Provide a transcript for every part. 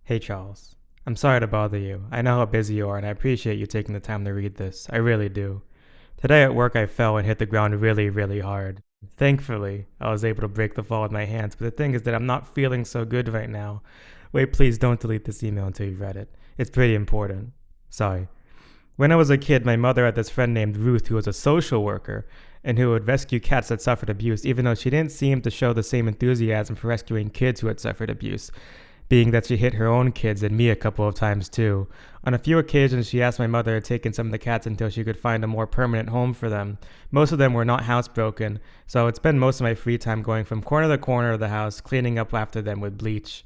Hey Charles, I'm sorry to bother you. I know how busy you are and I appreciate you taking the time to read this. I really do. Today at work I fell and hit the ground really hard. Thankfully, I was able to break the fall with my hands, but the thing is that I'm not feeling so good right now. Wait, please don't delete this email until you've read it. It's pretty important. Sorry. When I was a kid, my mother had this friend named Ruth who was a social worker and who would rescue cats that suffered abuse, even though she didn't seem to show the same enthusiasm for rescuing kids who had suffered abuse, being that she hit her own kids and me a couple of times too. On a few occasions, she asked my mother to take in some of the cats until she could find a more permanent home for them. Most of them were not housebroken, so I would spend most of my free time going from corner to corner of the house, cleaning up after them with bleach.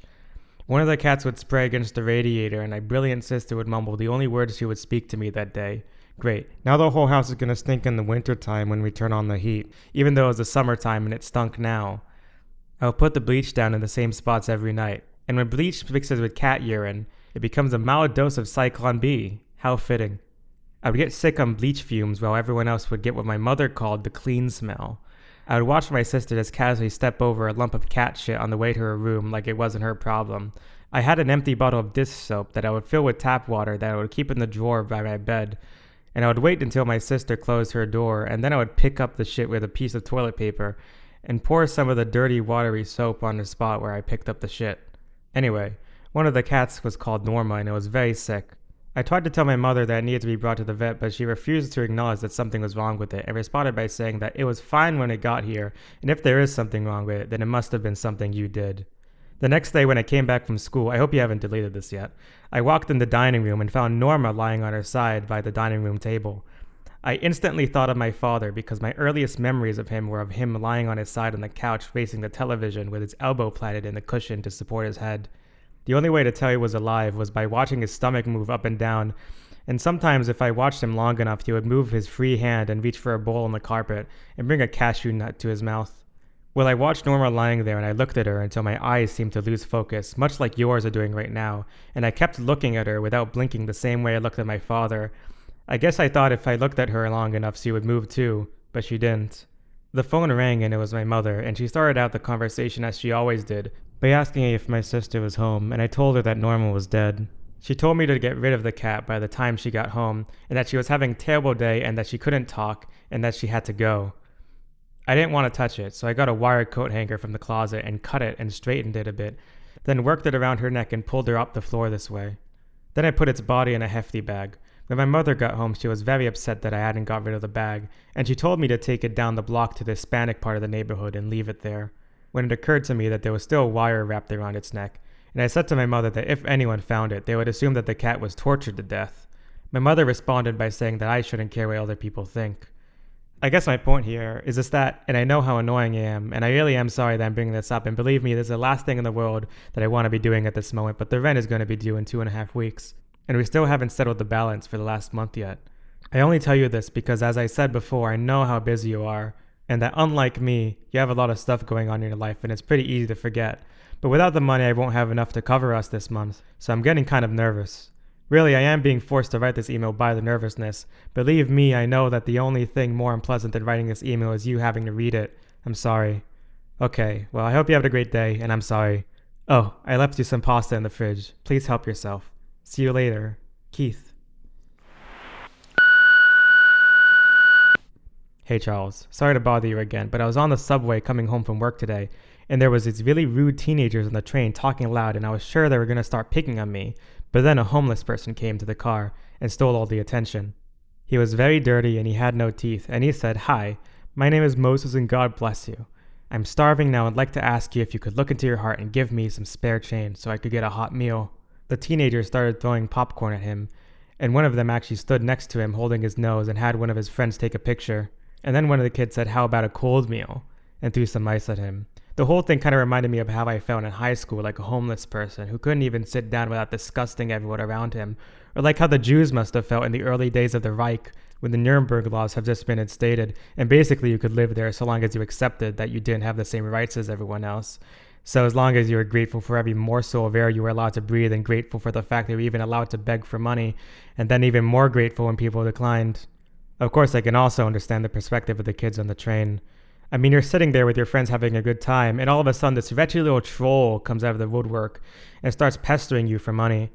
One of the cats would spray against the radiator, and my brilliant sister would mumble the only words she would speak to me that day. Great. Now the whole house is going to stink in the winter time when we turn on the heat, even though it was the summertime and it stunk now. I would put the bleach down in the same spots every night. And when bleach mixes with cat urine, it becomes a mild dose of Cyclone B. How fitting. I would get sick on bleach fumes while everyone else would get what my mother called the clean smell. I would watch my sister just casually step over a lump of cat shit on the way to her room like it wasn't her problem. I had an empty bottle of dish soap that I would fill with tap water that I would keep in the drawer by my bed, and I would wait until my sister closed her door, and then I would pick up the shit with a piece of toilet paper and pour some of the dirty, watery soap on the spot where I picked up the shit. Anyway, one of the cats was called Norma and it was very sick. I tried to tell my mother that it needed to be brought to the vet, but she refused to acknowledge that something was wrong with it and responded by saying that it was fine when it got here, and if there is something wrong with it, then it must have been something you did. The next day when I came back from school, I hope you haven't deleted this yet, I walked in the dining room and found Norma lying on her side by the dining room table. I instantly thought of my father because my earliest memories of him were of him lying on his side on the couch facing the television with his elbow planted in the cushion to support his head. The only way to tell he was alive was by watching his stomach move up and down, and sometimes if I watched him long enough, he would move his free hand and reach for a bowl on the carpet and bring a cashew nut to his mouth. Well, I watched Norma lying there and I looked at her until my eyes seemed to lose focus, much like yours are doing right now, and I kept looking at her without blinking the same way I looked at my father. I guess I thought if I looked at her long enough she would move too, but she didn't. The phone rang and it was my mother, and she started out the conversation as she always did, by asking me if my sister was home, and I told her that Norma was dead. She told me to get rid of the cat by the time she got home, and that she was having a terrible day and that she couldn't talk, and that she had to go. I didn't want to touch it, so I got a wire coat hanger from the closet and cut it and straightened it a bit, then worked it around her neck and pulled her up the floor this way. Then I put its body in a hefty bag. When my mother got home, she was very upset that I hadn't got rid of the bag, and she told me to take it down the block to the Hispanic part of the neighborhood and leave it there, when it occurred to me that there was still wire wrapped around its neck, and I said to my mother that if anyone found it, they would assume that the cat was tortured to death. My mother responded by saying that I shouldn't care what other people think. I guess my point here is just that, and I know how annoying I am, and I really am sorry that I'm bringing this up, and believe me, this is the last thing in the world that I want to be doing at this moment, but the rent is going to be due in 2.5 weeks, and we still haven't settled the balance for the last month yet. I only tell you this because, as I said before, I know how busy you are, and that unlike me, you have a lot of stuff going on in your life, and it's pretty easy to forget. But without the money, I won't have enough to cover us this month, so I'm getting kind of nervous. Really, I am being forced to write this email by the nervousness. Believe me, I know that the only thing more unpleasant than writing this email is you having to read it. I'm sorry. Okay, well, I hope you have a great day, and I'm sorry. Oh, I left you some pasta in the fridge. Please help yourself. See you later. Keith. Hey Charles, sorry to bother you again, but I was on the subway coming home from work today, and there was these really rude teenagers on the train talking loud, and I was sure they were going to start picking on me, but then a homeless person came to the car and stole all the attention. He was very dirty and he had no teeth, and he said, "Hi, my name is Moses and God bless you. I'm starving now and like to ask you if you could look into your heart and give me some spare change so I could get a hot meal." The teenagers started throwing popcorn at him, and one of them actually stood next to him holding his nose and had one of his friends take a picture. And then one of the kids said, "How about a cold meal?" and threw some ice at him. The whole thing kind of reminded me of how I felt in high school, like a homeless person who couldn't even sit down without disgusting everyone around him, or like how the Jews must have felt in the early days of the Reich, when the Nuremberg laws have just been instated, and basically you could live there so long as you accepted that you didn't have the same rights as everyone else. So as long as you were grateful for every morsel of air you were allowed to breathe, and grateful for the fact that you were even allowed to beg for money, and then even more grateful when people declined. Of course, I can also understand the perspective of the kids on the train. I mean, you're sitting there with your friends having a good time, and all of a sudden this wretched little troll comes out of the woodwork and starts pestering you for money.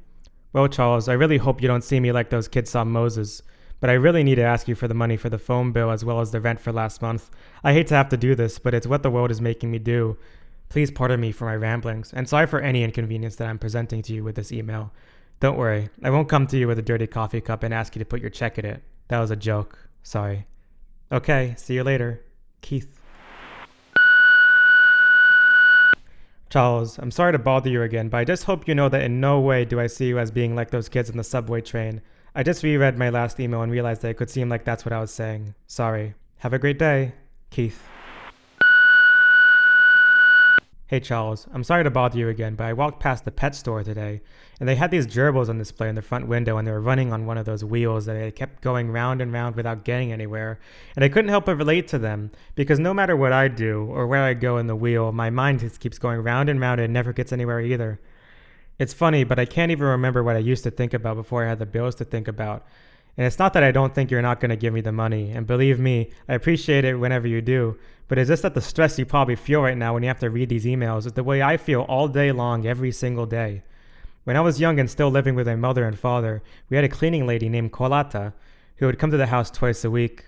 Well, Charles, I really hope you don't see me like those kids saw Moses, but I really need to ask you for the money for the phone bill as well as the rent for last month. I hate to have to do this, but it's what the world is making me do. Please pardon me for my ramblings, and sorry for any inconvenience that I'm presenting to you with this email. Don't worry, I won't come to you with a dirty coffee cup and ask you to put your check in it. That was a joke. Sorry. Okay, see you later. Keith. Charles, I'm sorry to bother you again, but I just hope you know that in no way do I see you as being like those kids in the subway train. I just reread my last email and realized that it could seem like that's what I was saying. Sorry. Have a great day. Keith. Hey Charles, I'm sorry to bother you again, but I walked past the pet store today, and they had these gerbils on display in the front window, and they were running on one of those wheels that they kept going round and round without getting anywhere, and I couldn't help but relate to them, because no matter what I do, or where I go in the wheel, my mind just keeps going round and round and never gets anywhere either. It's funny, but I can't even remember what I used to think about before I had the bills to think about. And it's not that I don't think you're not going to give me the money, and believe me, I appreciate it whenever you do, but it's just that the stress you probably feel right now when you have to read these emails is the way I feel all day long, every single day. When I was young and still living with my mother and father, we had a cleaning lady named Colata who would come to the house twice a week.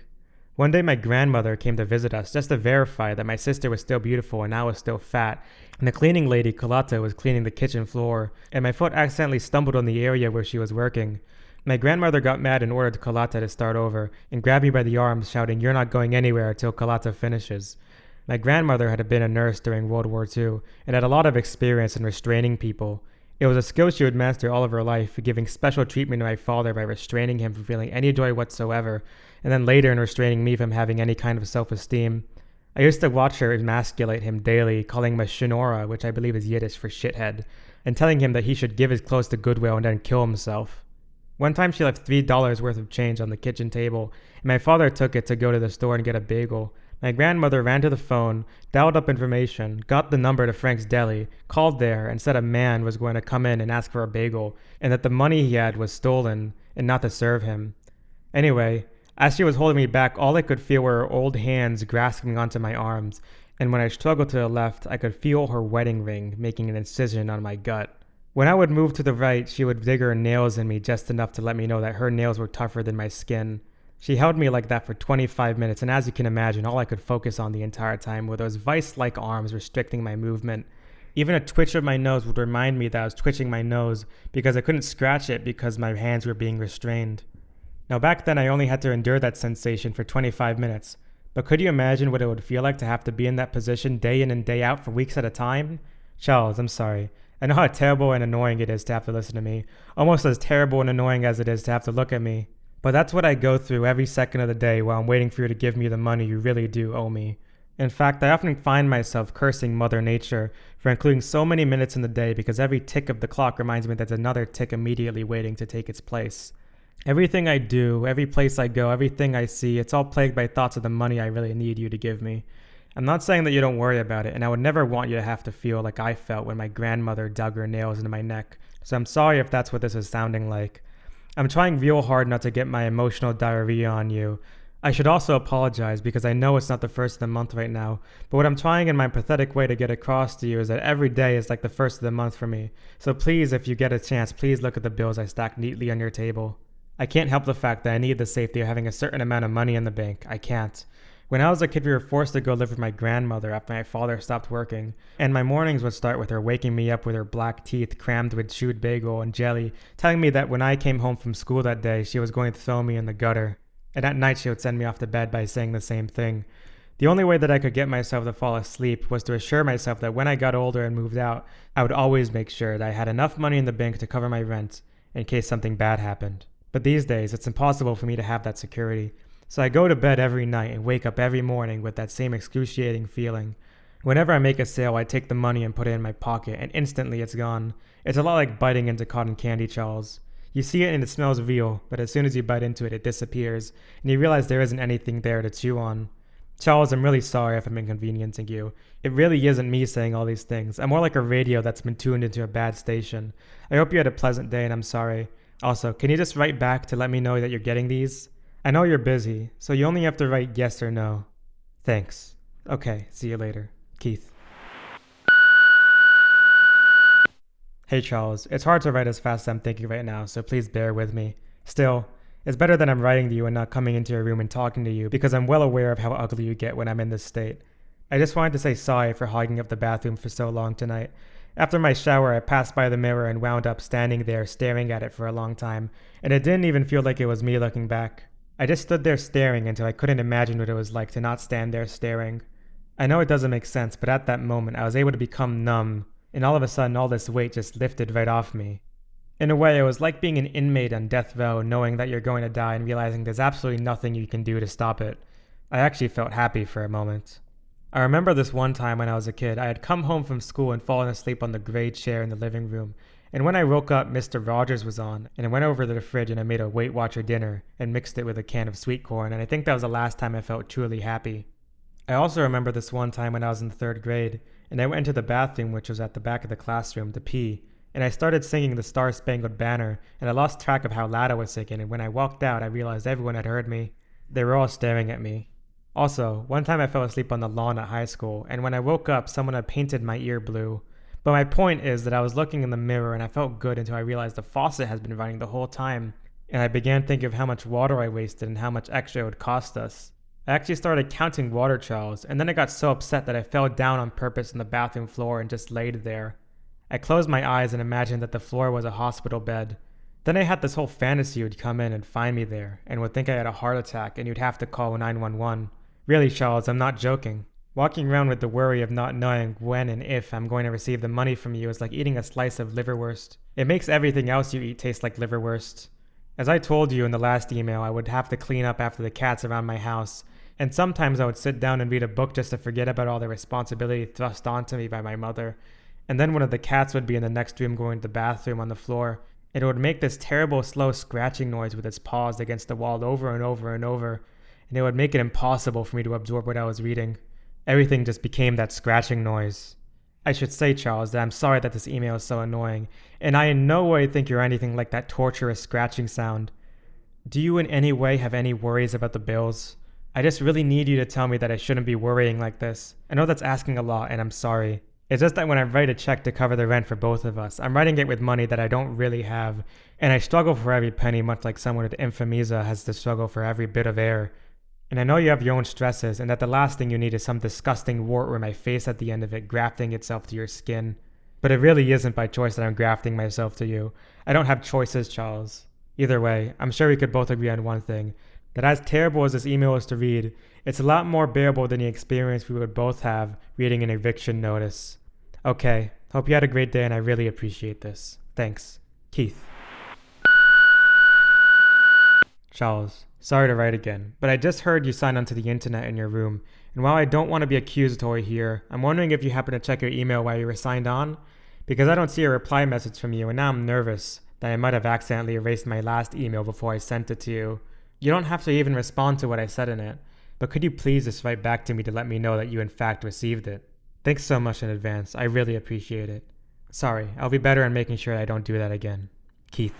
One day my grandmother came to visit us just to verify that my sister was still beautiful and I was still fat, and the cleaning lady, Colata, was cleaning the kitchen floor, and my foot accidentally stumbled on the area where she was working. My grandmother got mad and ordered Colata to start over, and grabbed me by the arms, shouting, "You're not going anywhere until Colata finishes." My grandmother had been a nurse during World War II, and had a lot of experience in restraining people. It was a skill she would master all of her life, giving special treatment to my father by restraining him from feeling any joy whatsoever, and then later in restraining me from having any kind of self-esteem. I used to watch her emasculate him daily, calling him a shinora, which I believe is Yiddish for shithead, and telling him that he should give his clothes to Goodwill and then kill himself. One time she left $3 worth of change on the kitchen table, and my father took it to go to the store and get a bagel. My grandmother ran to the phone, dialed up information, got the number to Frank's Deli, called there, and said a man was going to come in and ask for a bagel, and that the money he had was stolen, and not to serve him. Anyway, as she was holding me back, all I could feel were her old hands grasping onto my arms, and when I struggled to the left, I could feel her wedding ring making an incision on my gut. When I would move to the right, she would dig her nails in me just enough to let me know that her nails were tougher than my skin. She held me like that for 25 minutes, and as you can imagine, all I could focus on the entire time were those vice-like arms restricting my movement. Even a twitch of my nose would remind me that I was twitching my nose because I couldn't scratch it because my hands were being restrained. Now back then I only had to endure that sensation for 25 minutes, but could you imagine what it would feel like to have to be in that position day in and day out for weeks at a time? Charles, I'm sorry. I know how terrible and annoying it is to have to listen to me, almost as terrible and annoying as it is to have to look at me. But that's what I go through every second of the day while I'm waiting for you to give me the money you really do owe me. In fact, I often find myself cursing Mother Nature for including so many minutes in the day because every tick of the clock reminds me that there's another tick immediately waiting to take its place. Everything I do, every place I go, everything I see, it's all plagued by thoughts of the money I really need you to give me. I'm not saying that you don't worry about it, and I would never want you to have to feel like I felt when my grandmother dug her nails into my neck, so I'm sorry if that's what this is sounding like. I'm trying real hard not to get my emotional diarrhea on you. I should also apologize because I know it's not the first of the month right now, but what I'm trying in my pathetic way to get across to you is that every day is like the first of the month for me, so please, if you get a chance, please look at the bills I stacked neatly on your table. I can't help the fact that I need the safety of having a certain amount of money in the bank. I can't. When I was a kid, we were forced to go live with my grandmother after my father stopped working, and my mornings would start with her waking me up with her black teeth crammed with chewed bagel and jelly, telling me that when I came home from school that day, she was going to throw me in the gutter. And at night, she would send me off to bed by saying the same thing. The only way that I could get myself to fall asleep was to assure myself that when I got older and moved out, I would always make sure that I had enough money in the bank to cover my rent in case something bad happened. But these days, it's impossible for me to have that security. So I go to bed every night and wake up every morning with that same excruciating feeling. Whenever I make a sale, I take the money and put it in my pocket, and instantly it's gone. It's a lot like biting into cotton candy, Charles. You see it and it smells real, but as soon as you bite into it, it disappears, and you realize there isn't anything there to chew on. Charles, I'm really sorry if I'm inconveniencing you. It really isn't me saying all these things. I'm more like a radio that's been tuned into a bad station. I hope you had a pleasant day, and I'm sorry. Also, can you just write back to let me know that you're getting these? I know you're busy, so you only have to write yes or no. Thanks. Okay, see you later. Keith. Hey Charles, it's hard to write as fast as I'm thinking right now, so please bear with me. Still, it's better that I'm writing to you and not coming into your room and talking to you because I'm well aware of how ugly you get when I'm in this state. I just wanted to say sorry for hogging up the bathroom for so long tonight. After my shower, I passed by the mirror and wound up standing there staring at it for a long time, and it didn't even feel like it was me looking back. I just stood there staring until I couldn't imagine what it was like to not stand there staring. I know it doesn't make sense, but at that moment I was able to become numb, and all of a sudden all this weight just lifted right off me. In a way, it was like being an inmate on death row, knowing that you're going to die and realizing there's absolutely nothing you can do to stop it. I actually felt happy for a moment. I remember this one time when I was a kid. I had come home from school and fallen asleep on the gray chair in the living room, and when I woke up, Mr. Rogers was on, and I went over to the fridge and I made a Weight Watcher dinner and mixed it with a can of sweet corn, and I think that was the last time I felt truly happy. I also remember this one time when I was in the 3rd grade, and I went into the bathroom, which was at the back of the classroom, to pee, and I started singing the Star-Spangled Banner, and I lost track of how loud I was singing, and when I walked out, I realized everyone had heard me. They were all staring at me. Also, one time I fell asleep on the lawn at high school, and when I woke up, someone had painted my ear blue. But my point is that I was looking in the mirror, and I felt good until I realized the faucet has been running the whole time, and I began thinking of how much water I wasted and how much extra it would cost us. I actually started counting water trials, and then I got so upset that I fell down on purpose on the bathroom floor and just laid there. I closed my eyes and imagined that the floor was a hospital bed. Then I had this whole fantasy you'd come in and find me there, and would think I had a heart attack and you'd have to call 911. Really, Charles, I'm not joking. Walking around with the worry of not knowing when and if I'm going to receive the money from you is like eating a slice of liverwurst. It makes everything else you eat taste like liverwurst. As I told you in the last email, I would have to clean up after the cats around my house, and sometimes I would sit down and read a book just to forget about all the responsibility thrust onto me by my mother. And then one of the cats would be in the next room going to the bathroom on the floor, and it would make this terrible slow scratching noise with its paws against the wall over and over and over, and it would make it impossible for me to absorb what I was reading. Everything just became that scratching noise. I should say, Charles, that I'm sorry that this email is so annoying, and I in no way think you're anything like that torturous scratching sound. Do you in any way have any worries about the bills? I just really need you to tell me that I shouldn't be worrying like this. I know that's asking a lot, and I'm sorry. It's just that when I write a check to cover the rent for both of us, I'm writing it with money that I don't really have, and I struggle for every penny, much like someone with emphysema has to struggle for every bit of air. And I know you have your own stresses, and that the last thing you need is some disgusting wart with my face at the end of it grafting itself to your skin. But it really isn't by choice that I'm grafting myself to you. I don't have choices, Charles. Either way, I'm sure we could both agree on one thing, that as terrible as this email is to read, it's a lot more bearable than the experience we would both have reading an eviction notice. Okay, hope you had a great day and I really appreciate this. Thanks. Keith. Charles, sorry to write again, but I just heard you signed onto the internet in your room, and while I don't want to be accusatory here, I'm wondering if you happen to check your email while you were signed on? Because I don't see a reply message from you, and now I'm nervous that I might have accidentally erased my last email before I sent it to you. You don't have to even respond to what I said in it, but could you please just write back to me to let me know that you in fact received it? Thanks so much in advance, I really appreciate it. Sorry, I'll be better at making sure I don't do that again. Keith.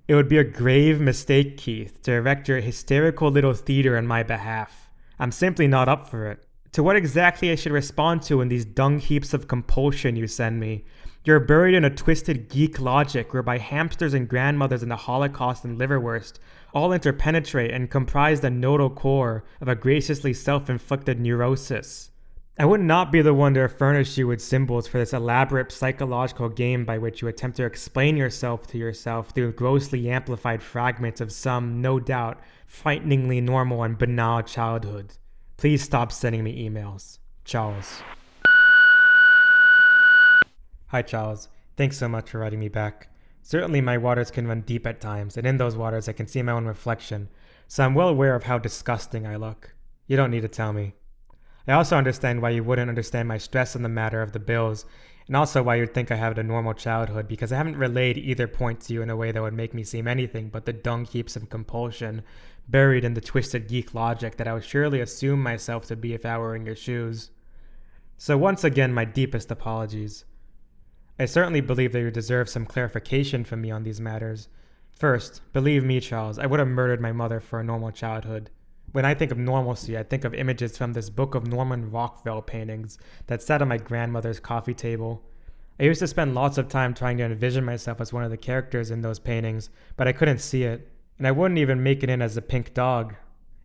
It would be a grave mistake, Keith, to erect your hysterical little theater on my behalf. I'm simply not up for it. To what exactly I should respond to in these dung heaps of compulsion you send me. You're buried in a twisted geek logic whereby hamsters and grandmothers in the Holocaust and liverwurst all interpenetrate and comprise the nodal core of a graciously self-inflicted neurosis. I would not be the one to furnish you with symbols for this elaborate psychological game by which you attempt to explain yourself to yourself through grossly amplified fragments of some, no doubt, frighteningly normal and banal childhood. Please stop sending me emails. Charles. Hi, Charles. Thanks so much for writing me back. Certainly my waters can run deep at times, and in those waters I can see my own reflection, so I'm well aware of how disgusting I look. You don't need to tell me. I also understand why you wouldn't understand my stress on the matter of the bills, and also why you'd think I had a normal childhood, because I haven't relayed either point to you in a way that would make me seem anything but the dung heaps of compulsion, buried in the twisted geek logic that I would surely assume myself to be if I were in your shoes. So once again, my deepest apologies. I certainly believe that you deserve some clarification from me on these matters. First, believe me, Charles, I would have murdered my mother for a normal childhood. When I think of normalcy, I think of images from this book of Norman Rockwell paintings that sat on my grandmother's coffee table. I used to spend lots of time trying to envision myself as one of the characters in those paintings, but I couldn't see it, and I wouldn't even make it in as a pink dog.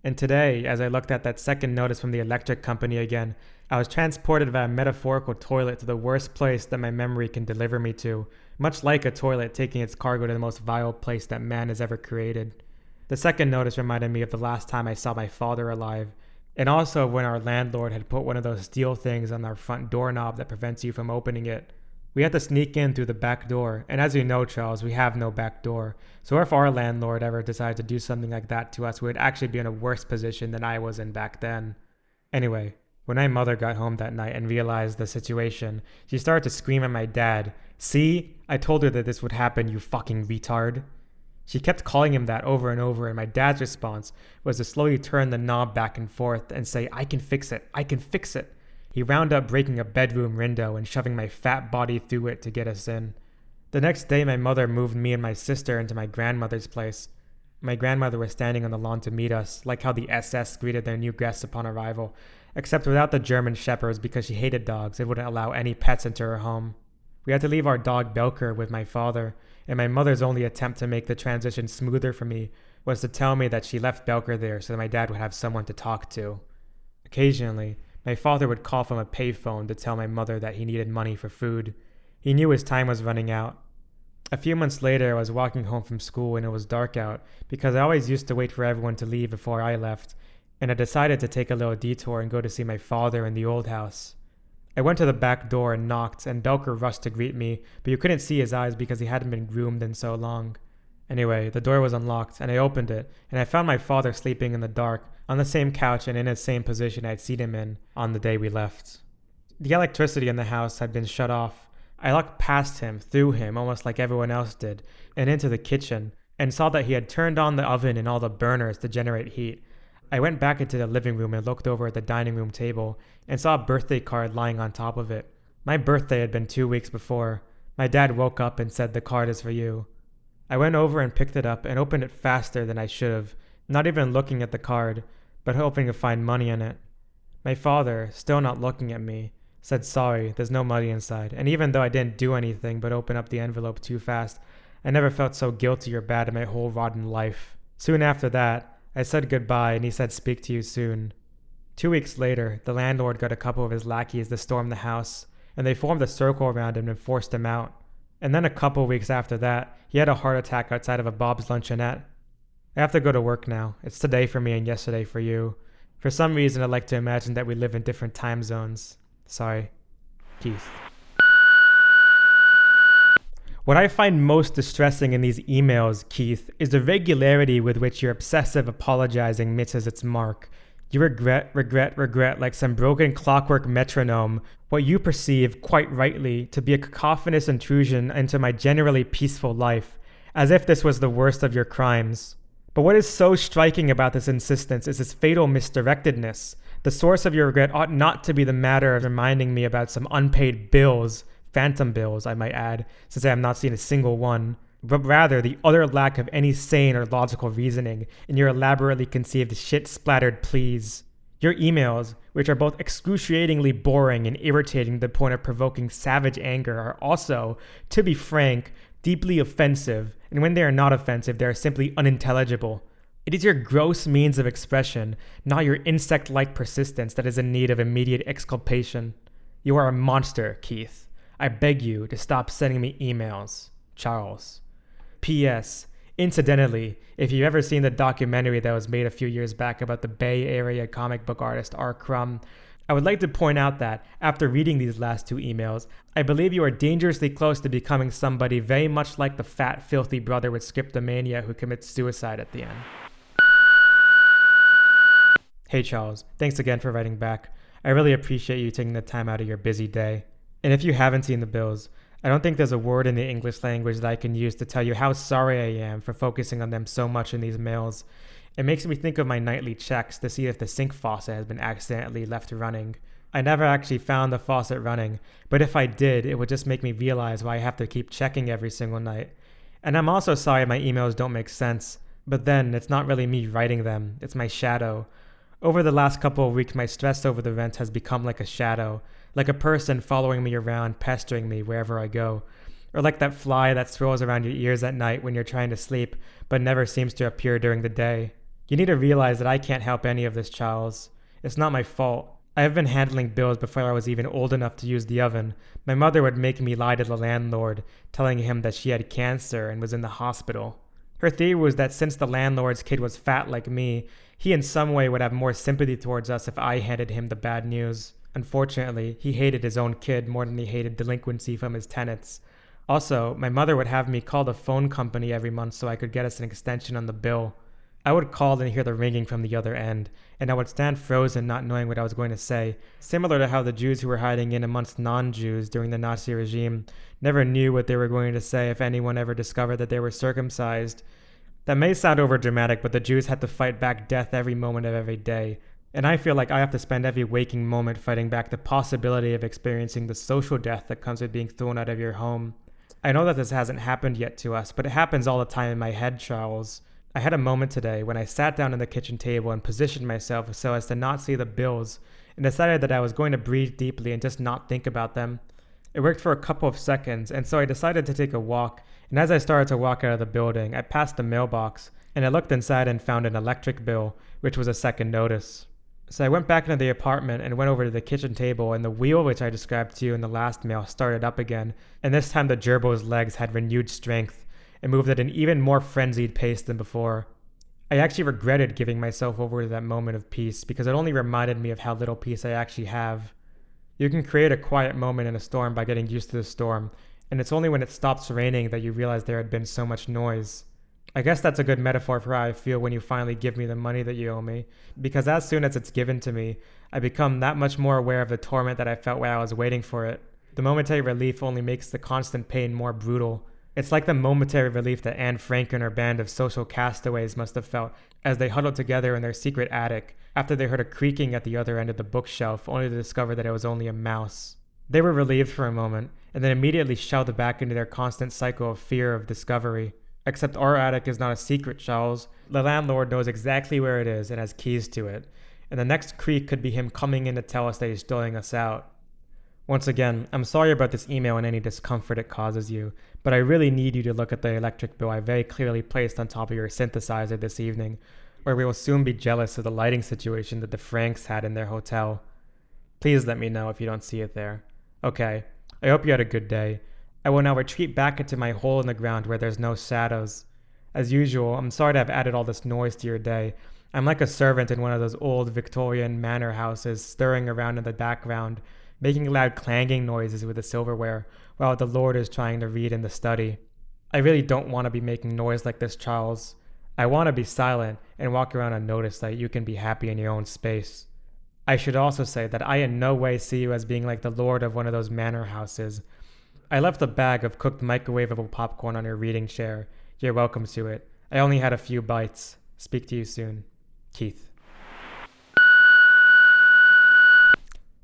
And today, as I looked at that second notice from the electric company again, I was transported by a metaphorical toilet to the worst place that my memory can deliver me to, much like a toilet taking its cargo to the most vile place that man has ever created. The second notice reminded me of the last time I saw my father alive, and also of when our landlord had put one of those steel things on our front doorknob that prevents you from opening it. We had to sneak in through the back door, and as you know, Charles, we have no back door. So if our landlord ever decided to do something like that to us, we would actually be in a worse position than I was in back then. Anyway, when my mother got home that night and realized the situation, she started to scream at my dad, "See? I told her that this would happen, you fucking retard." She kept calling him that over and over, and my dad's response was to slowly turn the knob back and forth and say, "I can fix it, I can fix it." He wound up breaking a bedroom window and shoving my fat body through it to get us in. The next day, my mother moved me and my sister into my grandmother's place. My grandmother was standing on the lawn to meet us, like how the SS greeted their new guests upon arrival, except without the German shepherds because she hated dogs and wouldn't allow any pets into her home. We had to leave our dog Belker with my father, and my mother's only attempt to make the transition smoother for me was to tell me that she left Belker there so that my dad would have someone to talk to. Occasionally, my father would call from a payphone to tell my mother that he needed money for food. He knew his time was running out. A few months later, I was walking home from school and it was dark out because I always used to wait for everyone to leave before I left, and I decided to take a little detour and go to see my father in the old house. I went to the back door and knocked, and Belker rushed to greet me, but you couldn't see his eyes because he hadn't been groomed in so long. Anyway, the door was unlocked, and I opened it, and I found my father sleeping in the dark, on the same couch and in the same position I'd seen him in on the day we left. The electricity in the house had been shut off. I looked past him, through him, almost like everyone else did, and into the kitchen, and saw that he had turned on the oven and all the burners to generate heat. I went back into the living room and looked over at the dining room table, and saw a birthday card lying on top of it. My birthday had been 2 weeks before. My dad woke up and said, "The card is for you." I went over and picked it up and opened it faster than I should have, not even looking at the card, but hoping to find money in it. My father, still not looking at me, said, "Sorry, there's no money inside," and even though I didn't do anything but open up the envelope too fast, I never felt so guilty or bad in my whole rotten life. Soon after that, I said goodbye and he said, "Speak to you soon." 2 weeks later, the landlord got a couple of his lackeys to storm the house, and they formed a circle around him and forced him out. And then a couple weeks after that, he had a heart attack outside of a Bob's Luncheonette. I have to go to work now. It's today for me and yesterday for you. For some reason, I like to imagine that we live in different time zones. Sorry. Keith. What I find most distressing in these emails, Keith, is the regularity with which your obsessive apologizing misses its mark. You regret like some broken clockwork metronome, what you perceive, quite rightly, to be a cacophonous intrusion into my generally peaceful life, as if this was the worst of your crimes. But what is so striking about this insistence is its fatal misdirectedness. The source of your regret ought not to be the matter of reminding me about some unpaid bills, phantom bills, I might add, since I have not seen a single one, but rather the utter lack of any sane or logical reasoning in your elaborately conceived shit-splattered pleas. Your emails, which are both excruciatingly boring and irritating to the point of provoking savage anger, are also, to be frank, deeply offensive, and when they are not offensive, they are simply unintelligible. It is your gross means of expression, not your insect-like persistence, that is in need of immediate exculpation. You are a monster, Keith. I beg you to stop sending me emails. Charles. P.S. Incidentally, if you've ever seen the documentary that was made a few years back about the Bay Area comic book artist R. Crumb, I would like to point out that, after reading these last two emails, I believe you are dangerously close to becoming somebody very much like the fat, filthy brother with scriptomania who commits suicide at the end. Hey Charles, thanks again for writing back. I really appreciate you taking the time out of your busy day. And if you haven't seen the bills, I don't think there's a word in the English language that I can use to tell you how sorry I am for focusing on them so much in these mails. It makes me think of my nightly checks to see if the sink faucet has been accidentally left running. I never actually found the faucet running, but if I did, it would just make me realize why I have to keep checking every single night. And I'm also sorry my emails don't make sense, but then it's not really me writing them, it's my shadow. Over the last couple of weeks, my stress over the rent has become like a shadow, like a person following me around, pestering me wherever I go. Or like that fly that swirls around your ears at night when you're trying to sleep, but never seems to appear during the day. You need to realize that I can't help any of this, Charles. It's not my fault. I have been handling bills before I was even old enough to use the oven. My mother would make me lie to the landlord, telling him that she had cancer and was in the hospital. Her theory was that since the landlord's kid was fat like me, he in some way would have more sympathy towards us if I handed him the bad news. Unfortunately, he hated his own kid more than he hated delinquency from his tenants. Also, my mother would have me call the phone company every month so I could get us an extension on the bill. I would call and hear the ringing from the other end, and I would stand frozen not knowing what I was going to say, similar to how the Jews who were hiding in amongst non-Jews during the Nazi regime never knew what they were going to say if anyone ever discovered that they were circumcised. That may sound overdramatic, but the Jews had to fight back death every moment of every day, and I feel like I have to spend every waking moment fighting back the possibility of experiencing the social death that comes with being thrown out of your home. I know that this hasn't happened yet to us, but it happens all the time in my head, Charles. I had a moment today when I sat down at the kitchen table and positioned myself so as to not see the bills and decided that I was going to breathe deeply and just not think about them. It worked for a couple of seconds, and so I decided to take a walk, and as I started to walk out of the building, I passed the mailbox, and I looked inside and found an electric bill, which was a second notice. So I went back into the apartment and went over to the kitchen table, and the wheel which I described to you in the last mail started up again, and this time the gerbil's legs had renewed strength and moved at an even more frenzied pace than before. I actually regretted giving myself over to that moment of peace because it only reminded me of how little peace I actually have. You can create a quiet moment in a storm by getting used to the storm, and it's only when it stops raining that you realize there had been so much noise. I guess that's a good metaphor for how I feel when you finally give me the money that you owe me, because as soon as it's given to me, I become that much more aware of the torment that I felt while I was waiting for it. The momentary relief only makes the constant pain more brutal. It's like the momentary relief that Anne Frank and her band of social castaways must have felt as they huddled together in their secret attic after they heard a creaking at the other end of the bookshelf only to discover that it was only a mouse. They were relieved for a moment and then immediately shoved back into their constant cycle of fear of discovery. Except our attic is not a secret, Charles. The landlord knows exactly where it is and has keys to it, and the next creak could be him coming in to tell us that he's throwing us out. Once again, I'm sorry about this email and any discomfort it causes you, but I really need you to look at the electric bill I very clearly placed on top of your synthesizer this evening, or we will soon be jealous of the lighting situation that the Franks had in their hotel. Please let me know if you don't see it there. Okay, I hope you had a good day. I will now retreat back into my hole in the ground where there's no shadows. As usual, I'm sorry to have added all this noise to your day. I'm like a servant in one of those old Victorian manor houses, stirring around in the background, making loud clanging noises with the silverware, while the Lord is trying to read in the study. I really don't want to be making noise like this, Charles. I want to be silent and walk around unnoticed so that you can be happy in your own space. I should also say that I in no way see you as being like the Lord of one of those manor houses. I left a bag of cooked microwavable popcorn on your reading chair. You're welcome to it. I only had a few bites. Speak to you soon. Keith.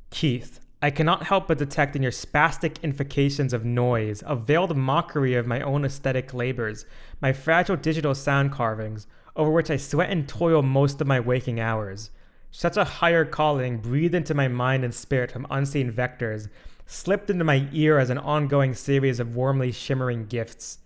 Keith, I cannot help but detect in your spastic invocations of noise a veiled mockery of my own aesthetic labors, my fragile digital sound carvings, over which I sweat and toil most of my waking hours. Such a higher calling breathed into my mind and spirit from unseen vectors, slipped into my ear as an ongoing series of warmly shimmering gifts,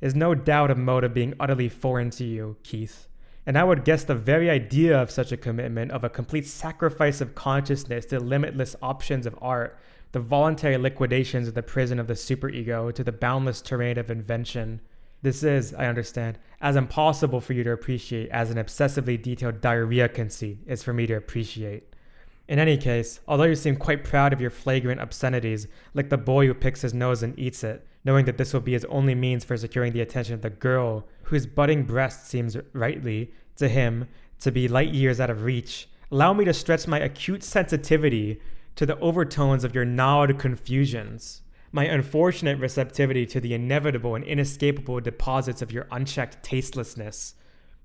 is no doubt a mode of being utterly foreign to you, Keith. And I would guess the very idea of such a commitment, of a complete sacrifice of consciousness to limitless options of art, the voluntary liquidations of the prison of the superego to the boundless terrain of invention. This is, I understand, as impossible for you to appreciate as an obsessively detailed diarrhea conceit is for me to appreciate. In any case, although you seem quite proud of your flagrant obscenities, like the boy who picks his nose and eats it, knowing that this will be his only means for securing the attention of the girl, whose budding breast seems rightly, to him, to be light years out of reach, allow me to stretch my acute sensitivity to the overtones of your gnawed confusions, my unfortunate receptivity to the inevitable and inescapable deposits of your unchecked tastelessness.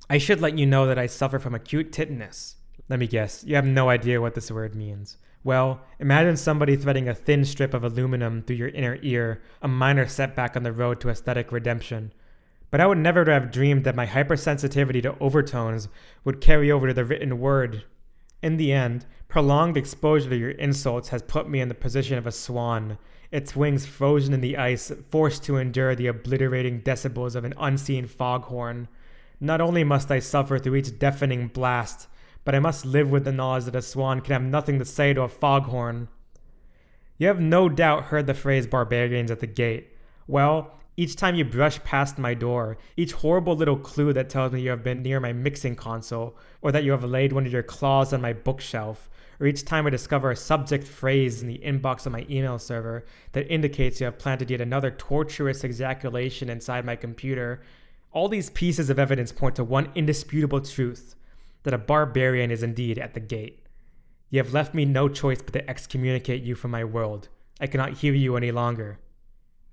I should let you know that I suffer from acute tetanus. Let me guess, you have no idea what this word means. Well, imagine somebody threading a thin strip of aluminum through your inner ear, a minor setback on the road to aesthetic redemption. But I would never have dreamed that my hypersensitivity to overtones would carry over to the written word. In the end, prolonged exposure to your insults has put me in the position of a swan, its wings frozen in the ice, forced to endure the obliterating decibels of an unseen foghorn. Not only must I suffer through each deafening blast, but I must live with the knowledge that a swan can have nothing to say to a foghorn. You have no doubt heard the phrase barbarians at the gate. Well, each time you brush past my door, each horrible little clue that tells me you have been near my mixing console, or that you have laid one of your claws on my bookshelf, or each time I discover a subject phrase in the inbox of my email server that indicates you have planted yet another torturous ejaculation inside my computer, all these pieces of evidence point to one indisputable truth, that a barbarian is indeed at the gate. You have left me no choice but to excommunicate you from my world. I cannot hear you any longer.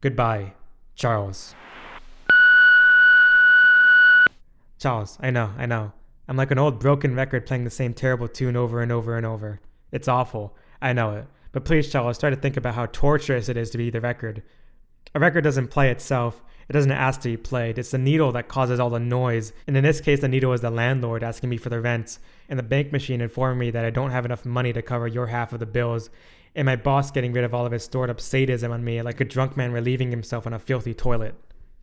Goodbye, Charles. Charles, I know. I'm like an old broken record playing the same terrible tune over and over and over. It's awful. I know it. But please, Charles, try to think about how torturous it is to be the record. A record doesn't play itself. It doesn't ask to be played. It's the needle that causes all the noise. And in this case, the needle is the landlord asking me for the rent, and the bank machine informing me that I don't have enough money to cover your half of the bills, and my boss getting rid of all of his stored up sadism on me like a drunk man relieving himself on a filthy toilet.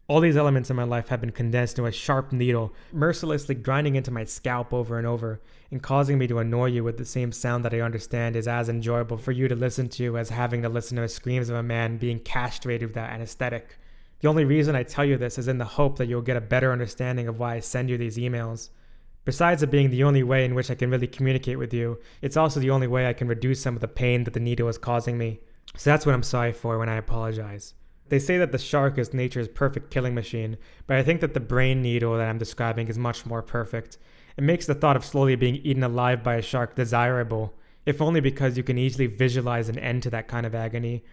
All these elements in my life have been condensed into a sharp needle, mercilessly grinding into my scalp over and over, and causing me to annoy you with the same sound that I understand is as enjoyable for you to listen to as having to listen to the screams of a man being castrated without anesthetic. The only reason I tell you this is in the hope that you'll get a better understanding of why I send you these emails. Besides it being the only way in which I can really communicate with you, it's also the only way I can reduce some of the pain that the needle is causing me. So that's what I'm sorry for when I apologize. They say that the shark is nature's perfect killing machine, but I think that the brain needle that I'm describing is much more perfect. It makes the thought of slowly being eaten alive by a shark desirable, if only because you can easily visualize an end to that kind of agony.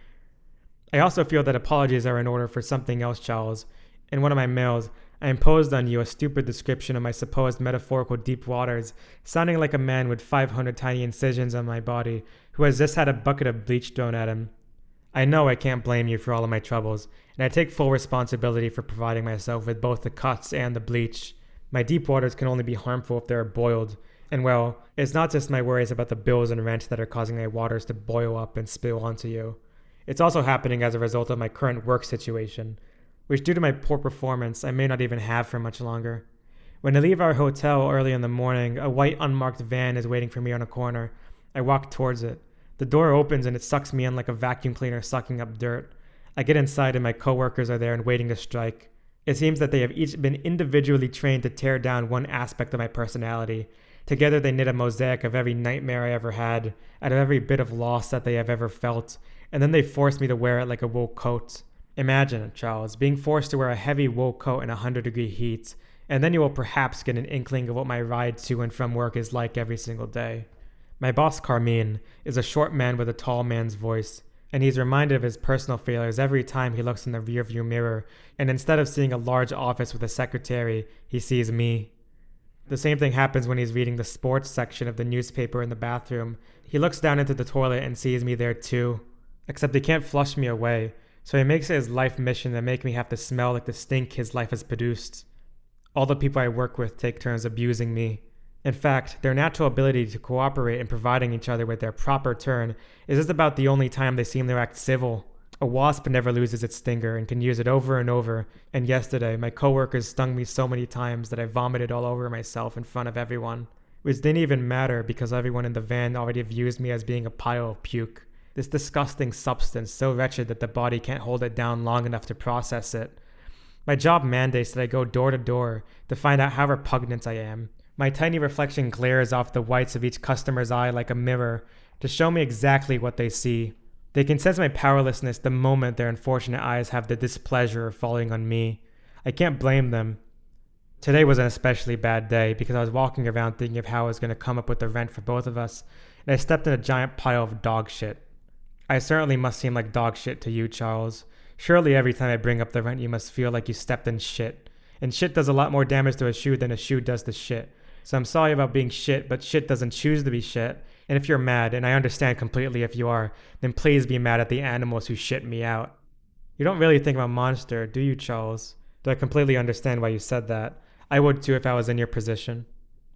I also feel that apologies are in order for something else, Charles. In one of my mails, I imposed on you a stupid description of my supposed metaphorical deep waters, sounding like a man with 500 tiny incisions on my body who has just had a bucket of bleach thrown at him. I know I can't blame you for all of my troubles, and I take full responsibility for providing myself with both the cuts and the bleach. My deep waters can only be harmful if they are boiled, and well, it's not just my worries about the bills and rent that are causing my waters to boil up and spill onto you. It's also happening as a result of my current work situation, which due to my poor performance I may not even have for much longer. When I leave our hotel early in the morning, a white unmarked van is waiting for me on a corner. I walk towards it. The door opens and it sucks me in like a vacuum cleaner sucking up dirt. I get inside and my coworkers are there and waiting to strike. It seems that they have each been individually trained to tear down one aspect of my personality. Together they knit a mosaic of every nightmare I ever had, out of every bit of loss that they have ever felt, and then they force me to wear it like a wool coat. Imagine, Charles, being forced to wear a heavy wool coat in 100-degree heat, and then you will perhaps get an inkling of what my ride to and from work is like every single day. My boss, Carmine, is a short man with a tall man's voice, and he's reminded of his personal failures every time he looks in the rearview mirror, and instead of seeing a large office with a secretary, he sees me. The same thing happens when he's reading the sports section of the newspaper in the bathroom. He looks down into the toilet and sees me there too. Except he can't flush me away, so he makes it his life mission to make me have to smell like the stink his life has produced. All the people I work with take turns abusing me. In fact, their natural ability to cooperate in providing each other with their proper turn is just about the only time they seem to act civil. A wasp never loses its stinger and can use it over and over, and yesterday my coworkers stung me so many times that I vomited all over myself in front of everyone. Which didn't even matter because everyone in the van already views me as being a pile of puke. This disgusting substance so wretched that the body can't hold it down long enough to process it. My job mandates that I go door to door to find out how repugnant I am. My tiny reflection glares off the whites of each customer's eye like a mirror to show me exactly what they see. They can sense my powerlessness the moment their unfortunate eyes have the displeasure of falling on me. I can't blame them. Today was an especially bad day because I was walking around thinking of how I was going to come up with the rent for both of us, and I stepped in a giant pile of dog shit. I certainly must seem like dog shit to you, Charles. Surely every time I bring up the rent you must feel like you stepped in shit. And shit does a lot more damage to a shoe than a shoe does to shit. So I'm sorry about being shit, but shit doesn't choose to be shit. And if you're mad, and I understand completely if you are, then please be mad at the animals who shit me out. You don't really think I'm a monster, do you, Charles? Though I completely understand why you said that. I would too if I was in your position.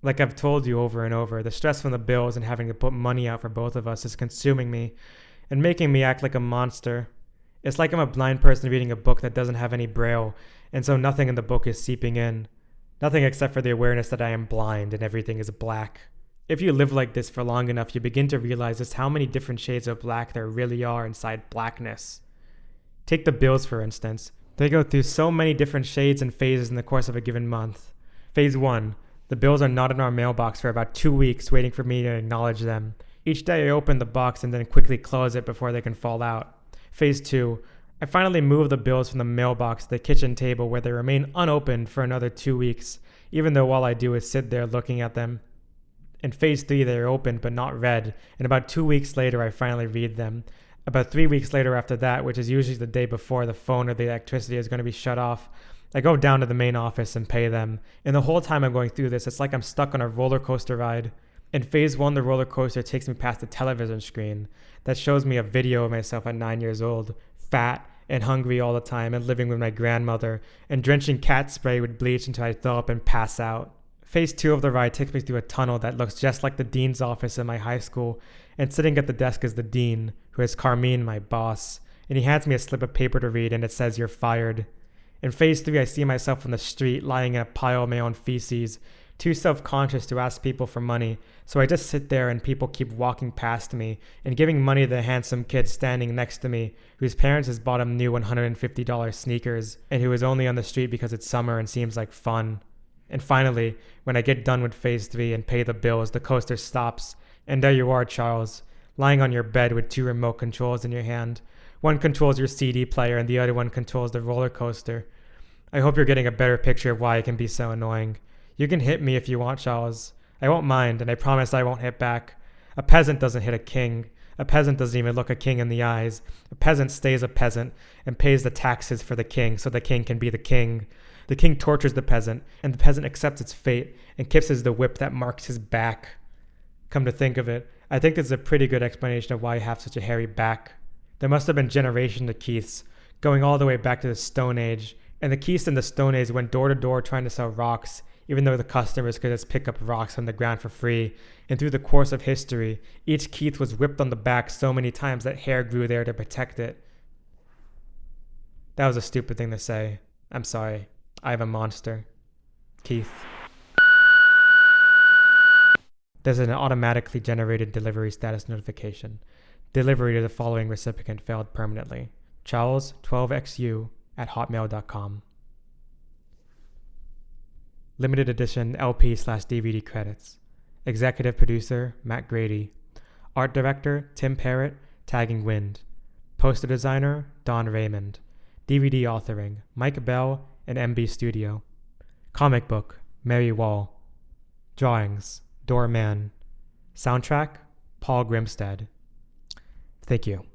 Like I've told you over and over, the stress from the bills and having to put money out for both of us is consuming me and making me act like a monster. It's like I'm a blind person reading a book that doesn't have any braille, and so nothing in the book is seeping in. Nothing except for the awareness that I am blind and everything is black. If you live like this for long enough, you begin to realize just how many different shades of black there really are inside blackness. Take the bills, for instance. They go through so many different shades and phases in the course of a given month. Phase 1. The bills are not in our mailbox for about 2 weeks, waiting for me to acknowledge them. Each day I open the box and then quickly close it before they can fall out. Phase 2. I finally move the bills from the mailbox to the kitchen table where they remain unopened for another 2 weeks, even though all I do is sit there looking at them. In Phase 3, they are opened but not read, and about 2 weeks later I finally read them. About 3 weeks later after that, which is usually the day before the phone or the electricity is going to be shut off, I go down to the main office and pay them. And the whole time I'm going through this, it's like I'm stuck on a roller coaster ride. In Phase 1, the roller coaster takes me past the television screen that shows me a video of myself at 9 years old, fat and hungry all the time and living with my grandmother and drenching cat spray with bleach until I throw up and pass out. Phase 2 of the ride takes me through a tunnel that looks just like the dean's office in my high school, and sitting at the desk is the dean, who is Carmine, my boss, and he hands me a slip of paper to read and it says, "You're fired." In Phase 3, I see myself on the street lying in a pile of my own feces, too self-conscious to ask people for money, so I just sit there and people keep walking past me and giving money to the handsome kid standing next to me whose parents has bought him new $150 sneakers and who is only on the street because it's summer and seems like fun. And finally, when I get done with Phase 3 and pay the bills, the coaster stops, and there you are, Charles, lying on your bed with 2 remote controls in your hand. One controls your CD player and the other one controls the roller coaster. I hope you're getting a better picture of why it can be so annoying. You can hit me if you want, Charles. I won't mind, and I promise I won't hit back. A peasant doesn't hit a king. A peasant doesn't even look a king in the eyes. A peasant stays a peasant and pays the taxes for the king so the king can be the king. The king tortures the peasant, and the peasant accepts its fate and kisses the whip that marks his back. Come to think of it, I think this is a pretty good explanation of why I have such a hairy back. There must have been generations of Keiths, going all the way back to the Stone Age, and the Keiths in the Stone Age went door to door trying to sell rocks, even though the customers could just pick up rocks from the ground for free. And through the course of history, each Keith was whipped on the back so many times that hair grew there to protect it. That was a stupid thing to say. I'm sorry. I have a monster. Keith. There's an automatically generated delivery status notification. Delivery to the following recipient failed permanently. Charles, 12XU at hotmail.com. Limited edition LP/DVD credits. Executive producer, Matt Grady. Art director, Tim Parrott, tagging Wind. Poster designer, Don Raymond. DVD authoring, Mike Bell and MB Studio. Comic book, Mary Wall. Drawings, Doorman. Soundtrack, Paul Grimstead. Thank you.